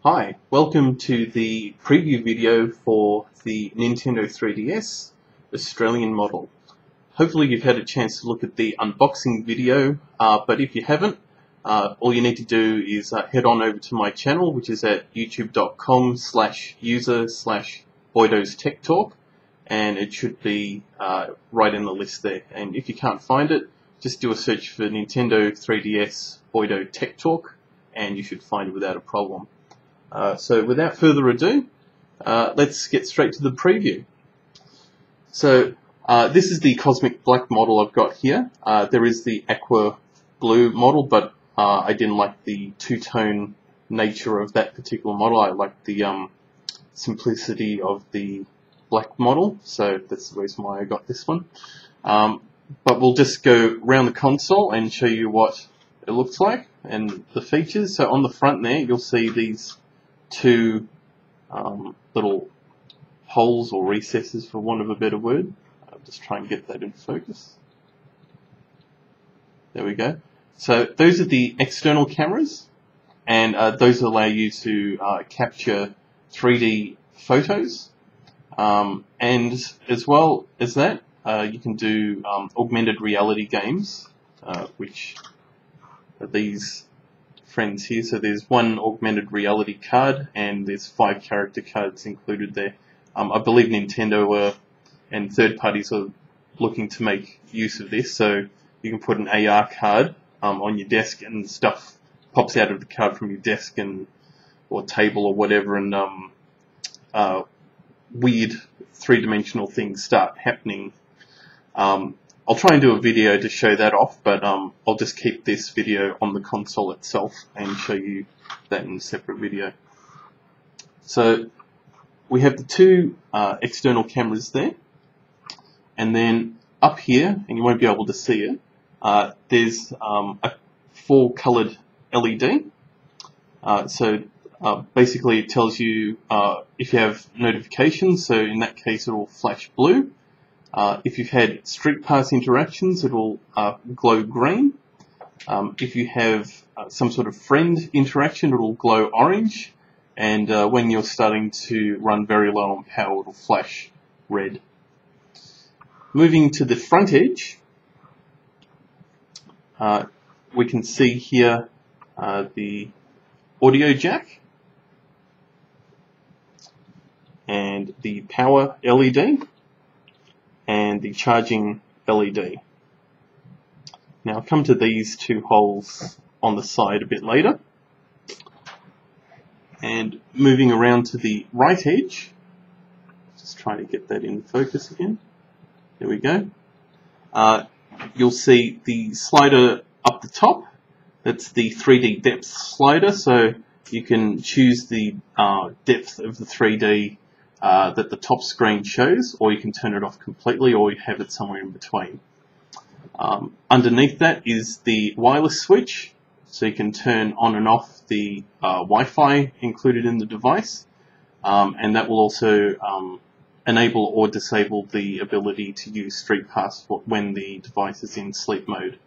Hi, welcome to the preview video for the Nintendo 3DS Australian model. Hopefully you've had a chance to look at the unboxing video, but if you haven't, all you need to do is head on over to my channel, which is at youtube.com/user/Boydo's Tech Talk, and it should be right in the list there. And if you can't find it, just do a search for Nintendo 3DS Boydo Tech Talk, and you should find it without a problem. So without further ado, let's get straight to the preview. So this is the Cosmic Black model I've got here. There is the Aqua Blue model, but I didn't like the two-tone nature of that particular model. I like the simplicity of the black model, so that's the reason why I got this one. But we'll just go around the console and show you what it looks like and the features. So on the front there, you'll see these two little holes or recesses, for want of a better word. I'll just try and get that in focus. There we go. So those are the external cameras, and those allow you to capture 3D photos, and as well as that, you can do augmented reality games, which are these friends here. So there's one augmented reality card, and there's 5 character cards included there. I believe Nintendo and third parties are looking to make use of this, so you can put an AR card on your desk, and stuff pops out of the card from your desk or table or whatever, and weird three-dimensional things start happening. I'll try and do a video to show that off, but I'll just keep this video on the console itself and show you that in a separate video. So we have the two external cameras there, and then up here, and you won't be able to see it, there's a 4-colored LED. So basically it tells you if you have notifications, so in that case it will flash blue. If you've had Street Pass interactions, it will glow green. If you have some sort of friend interaction, it will glow orange. And when you're starting to run very low on power, it will flash red. Moving to the front edge, we can see here the audio jack and the power LED. And the charging LED. Now I'll come to these two holes on the side a bit later. And moving around to the right edge, just trying to get that in focus again. There we go. You'll see the slider up the top. That's the 3D depth slider, so you can choose the depth of the 3D that the top screen shows, or you can turn it off completely, or you have it somewhere in between. Underneath that is the wireless switch, so you can turn on and off the Wi-Fi included in the device, and that will also enable or disable the ability to use Street Pass when the device is in sleep mode.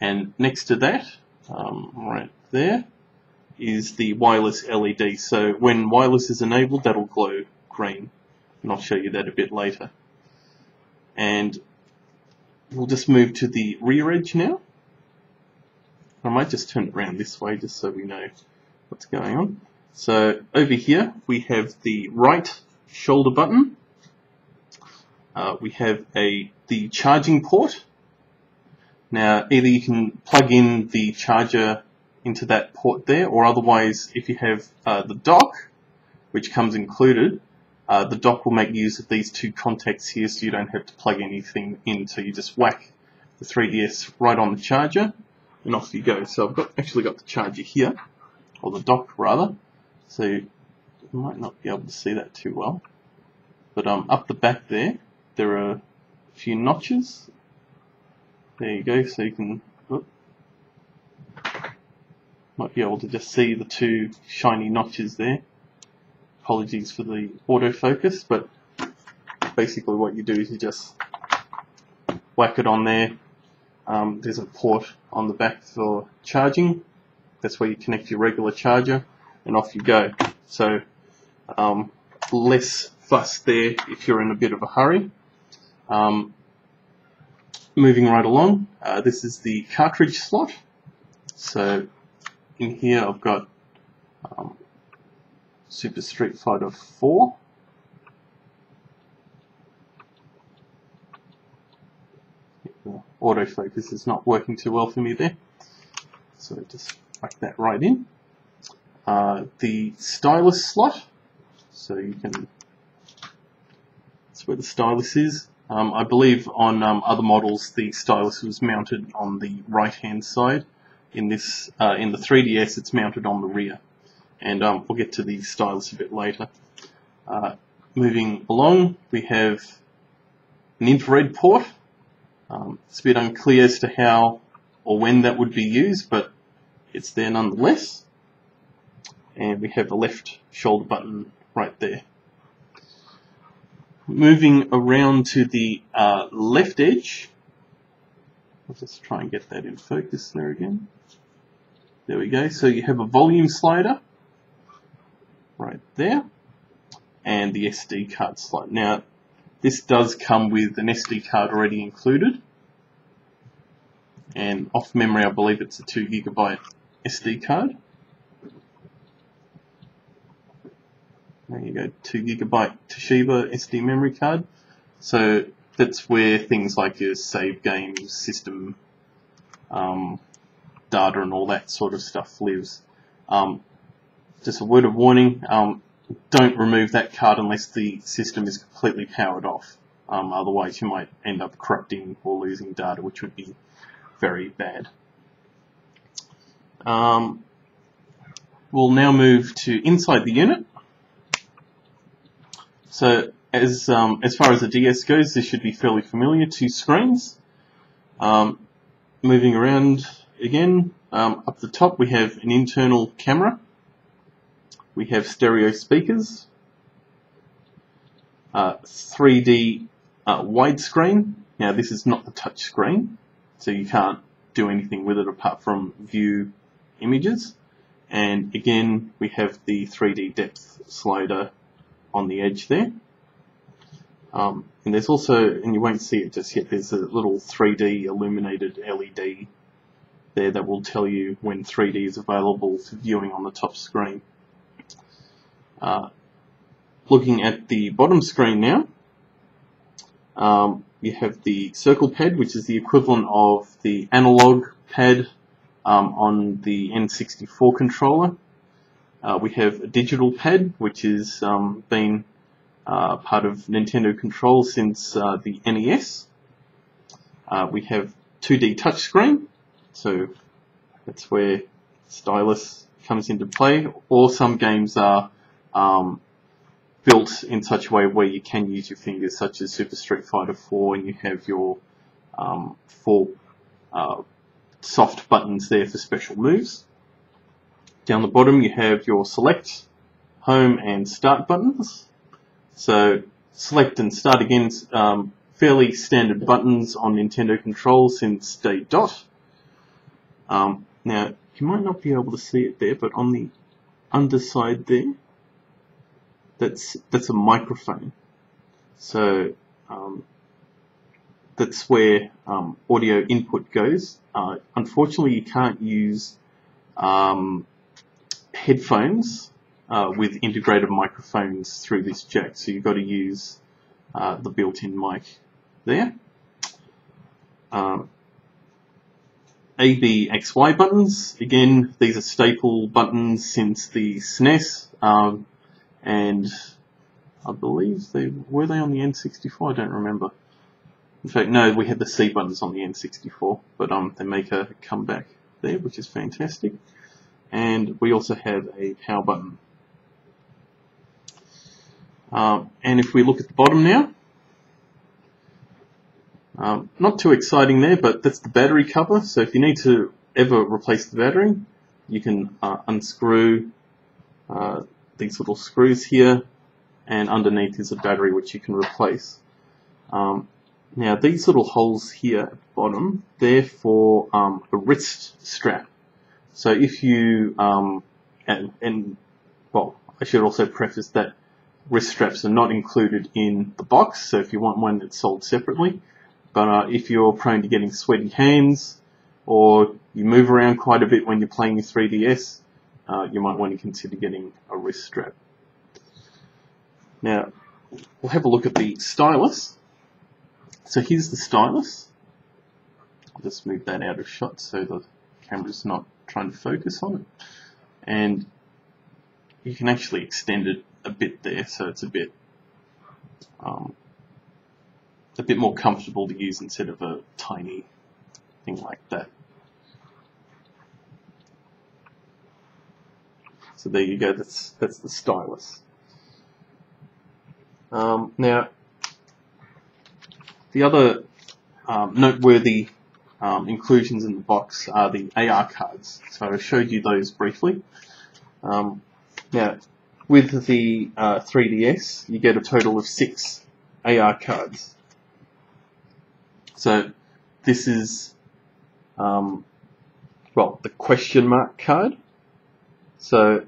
And next to that, right there, is the wireless LED. So when wireless is enabled, that'll glow green, and I'll show you that a bit later. And we'll just move to the rear edge now. I might just turn it around this way just so we know what's going on. So over here we have the right shoulder button. We have the charging port. Now either you can plug in the charger into that port there, or otherwise if you have the dock, which comes included, the dock will make use of these two contacts here, so you don't have to plug anything in, so you just whack the 3DS right on the charger and off you go. So I've actually got the charger here, or the dock rather, so you might not be able to see that too well, but up the back there are a few notches. There you go, so you can might be able to just see the two shiny notches there. Apologies for the autofocus, but basically what you do is you just whack it on there. There's a port on the back for charging. That's where you connect your regular charger. and off you go. So less fuss there if you're in a bit of a hurry. Moving right along, this is the cartridge slot. So in here I've got Super Street Fighter 4. The autofocus is not working too well for me there, so just whack that right in. The stylus slot, so you can, that's where the stylus is. I believe on other models the stylus was mounted on the right hand side. In this, in the 3DS it's mounted on the rear, and we'll get to the stylus a bit later. Moving along, we have an infrared port. It's a bit unclear as to how or when that would be used, but it's there nonetheless. And we have a left shoulder button right there. Moving around to the left edge, I'll just try and get that in focus there again. There we go. So you have a volume slider right there, and the SD card slot. Now, this does come with an SD card already included, and off memory I believe it's a 2 GB SD card. There you go, 2 GB Toshiba SD memory card. So that's where things like your save games, system data and all that sort of stuff lives. Just a word of warning, don't remove that card unless the system is completely powered off. Otherwise you might end up corrupting or losing data, which would be very bad. We'll now move to inside the unit. So as far as the DS goes, this should be fairly familiar. 2 screens. Moving around again, up the top we have an internal camera. We have stereo speakers, 3D widescreen. Now this is not the touch screen, so you can't do anything with it apart from view images. And again, we have the 3D depth slider on the edge there. And there's also, and you won't see it just yet, there's a little 3D illuminated LED there that will tell you when 3D is available for viewing on the top screen. Looking at the bottom screen now, you have the circle pad, which is the equivalent of the analog pad on the N64 controller. We have a digital pad, which has been part of Nintendo controls since the NES. We have 2D touchscreen, so that's where stylus comes into play, or some games are built in such a way where you can use your fingers, such as Super Street Fighter 4, and you have your 4 soft buttons there for special moves. Down the bottom you have your select, home and start buttons. So select and start again, fairly standard buttons on Nintendo controls since day dot. Now you might not be able to see it there, but on the underside there, that's a microphone. So that's where audio input goes. Unfortunately, you can't use headphones with integrated microphones through this jack, so you've got to use the built-in mic there. A, B, X, Y buttons. Again, these are staple buttons since the SNES, and I believe were they on the N64? I don't remember. In fact, no, we had the C buttons on the N64, but they make a comeback there, which is fantastic. And we also have a power button. And if we look at the bottom now, not too exciting there, but that's the battery cover. So if you need to ever replace the battery, you can unscrew these little screws here, and underneath is a battery which you can replace. Now these little holes here at the bottom, they're for a wrist strap. So if you, and well, I should also preface that wrist straps are not included in the box, so if you want one, it's sold separately. But if you're prone to getting sweaty hands, or you move around quite a bit when you're playing your 3DS, you might want to consider getting a wrist strap. Now, we'll have a look at the stylus. So here's the stylus. I'll just move that out of shot so the camera's not trying to focus on it. And you can actually extend it a bit there, so it's a bit more comfortable to use instead of a tiny thing like that. So there you go. That's the stylus. Now, the other noteworthy inclusions in the box are the AR cards. So I showed you those briefly. Now, with the 3DS, you get a total of 6 AR cards. So this is, well, the question mark card. So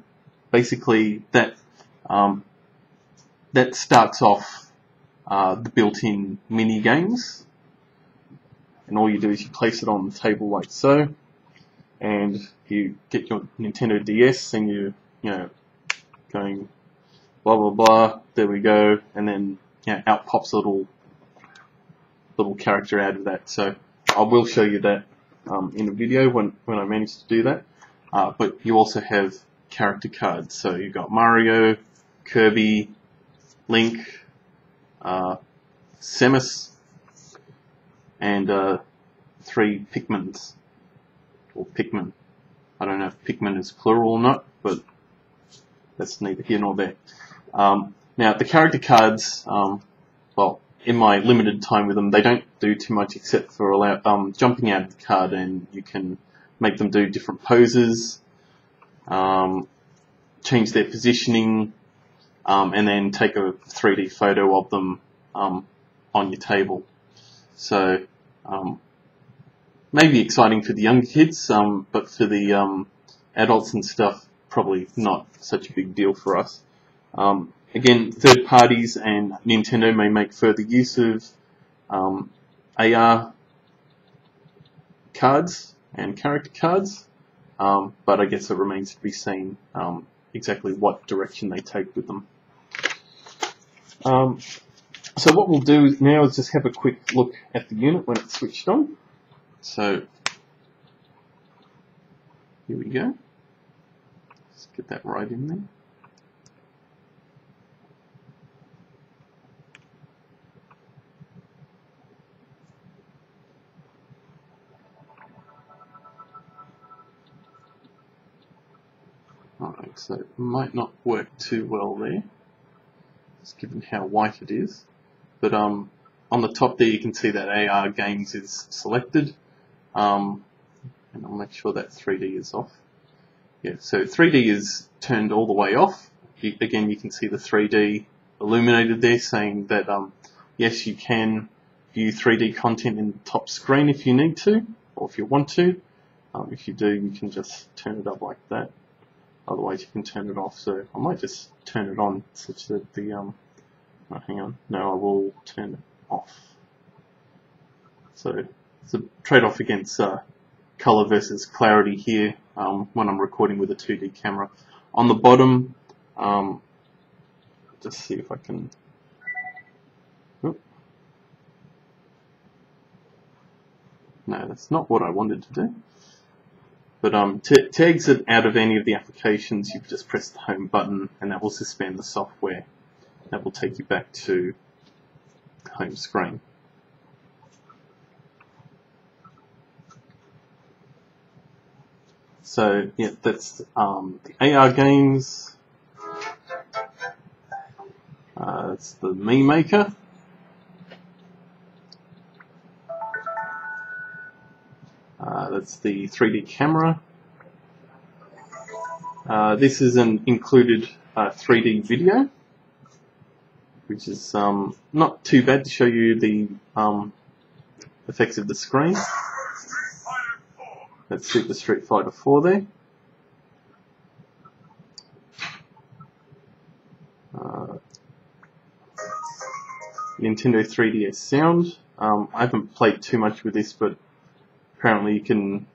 basically that that starts off the built-in mini games, and all you do is you place it on the table like so, and you get your Nintendo DS, and you know, going blah blah blah. There we go, and then out pops a little character out of that. So I will show you that in a video when I manage to do that. But you also have character cards. So you've got Mario, Kirby, Link, Samus, and 3 Pikmins, or Pikmin. I don't know if Pikmin is plural or not, but that's neither here nor there. Now the character cards, well, in my limited time with them, they don't do too much except for allow jumping out of the card, and you can make them do different poses, change their positioning, and then take a 3D photo of them on your table. So maybe exciting for the younger kids, but for the adults and stuff, probably not such a big deal for us. Again, third parties and Nintendo may make further use of AR cards and character cards, but I guess it remains to be seen exactly what direction they take with them. So what we'll do now is just have a quick look at the unit when it's switched on. So here we go. Let's get that right in there. Alright, so it might not work too well there, just given how white it is. But on the top there you can see that AR Games is selected, and I'll make sure that 3D is off. Yeah, so 3D is turned all the way off. Again, you can see the 3D illuminated there, saying that yes, you can view 3D content in the top screen if you need to, or if you want to. If you do, you can just turn it up like that. Otherwise, you can turn it off. So I might just turn it on such that the oh, hang on. No, I will turn it off. So it's a trade-off against color versus clarity here when I'm recording with a 2D camera. On the bottom, just see if I can. Oh. No, that's not what I wanted to do. But to exit out of any of the applications, you just press the home button, and that will suspend the software. That will take you back to the home screen. So yeah, that's the AR Games. It's the Mii Maker. That's the 3D camera. This is an included 3D video, which is not too bad to show you the effects of the screen. That's Super Street Fighter 4 there. Nintendo 3DS sound. I haven't played too much with this, but apparently you can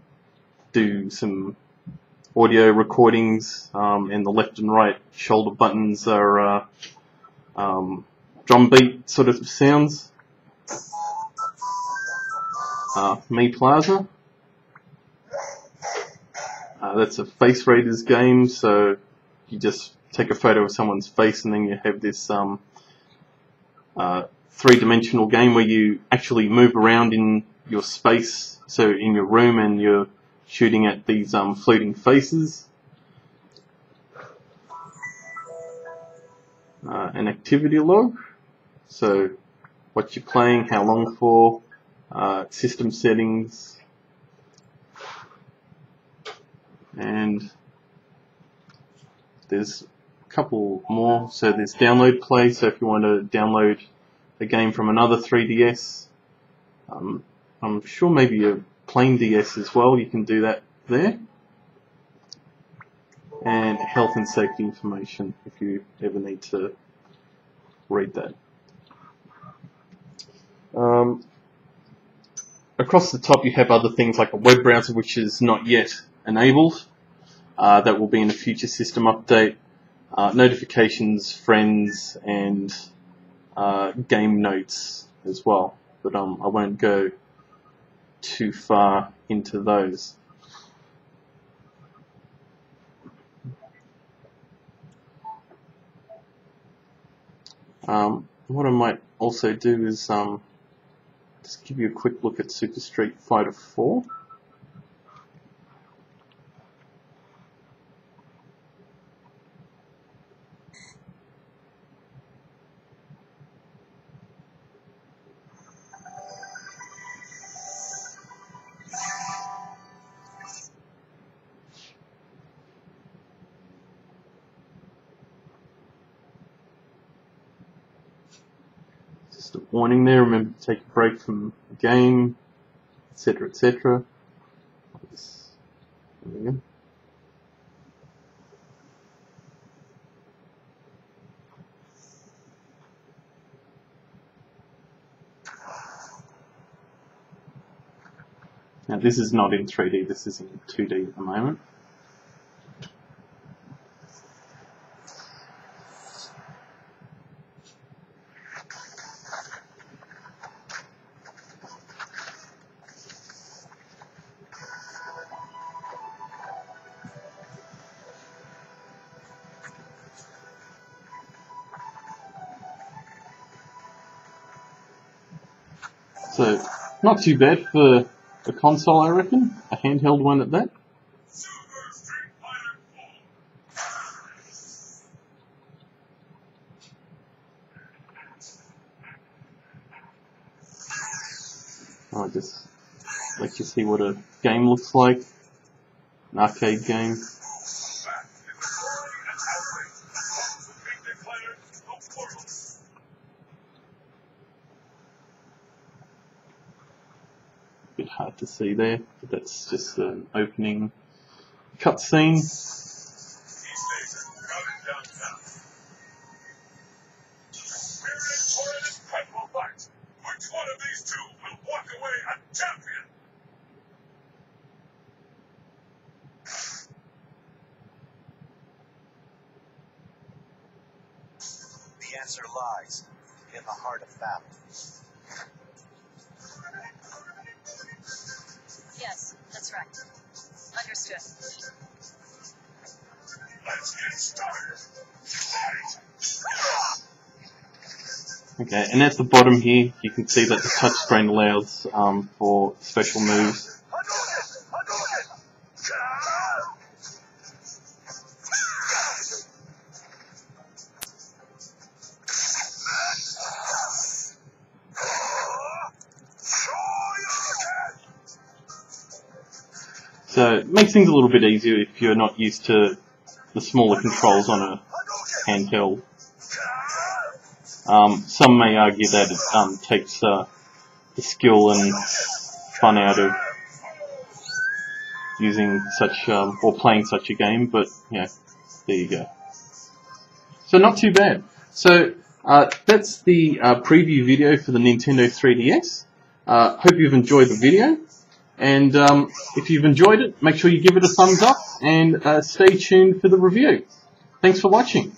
do some audio recordings, and the left and right shoulder buttons are drum beat sort of sounds. Me Plaza. That's a Face Raiders game, so you just take a photo of someone's face and then you have this three-dimensional game where you actually move around in your space, so in your room, and you're shooting at these floating faces. An activity log, so what you're playing, how long for, system settings, and there's a couple more. So there's download play, so if you want to download a game from another 3DS, I'm sure maybe a plain DS as well, you can do that there. And health and safety information if you ever need to read that. Across the top you have other things like a web browser, which is not yet enabled. That will be in a future system update. Notifications, friends, and game notes as well. But I won't go too far into those. What I might also do is just give you a quick look at Super Street Fighter 4. Just a warning there, remember to take a break from the game, etc, etc. There we go. Now this is not in 3D, this is in 2D at the moment. So, not too bad for a console, I reckon. A handheld one at that. I'll just let you see what a game looks like. An arcade game. Bit hard to see there, but that's just an opening cutscene. Which one of these two will walk away a champion? The answer lies in the heart of battle. Yes, that's right. Understood. Let's get started. Fight! Okay, and at the bottom here, you can see that the touchscreen allows for special moves. So it makes things a little bit easier if you're not used to the smaller controls on a handheld. Some may argue that it takes the skill and fun out of using such or playing such a game, but yeah, there you go. So not too bad. So that's the preview video for the Nintendo 3DS. Hope you've enjoyed the video. And if you've enjoyed it, make sure you give it a thumbs up and stay tuned for the review. Thanks for watching.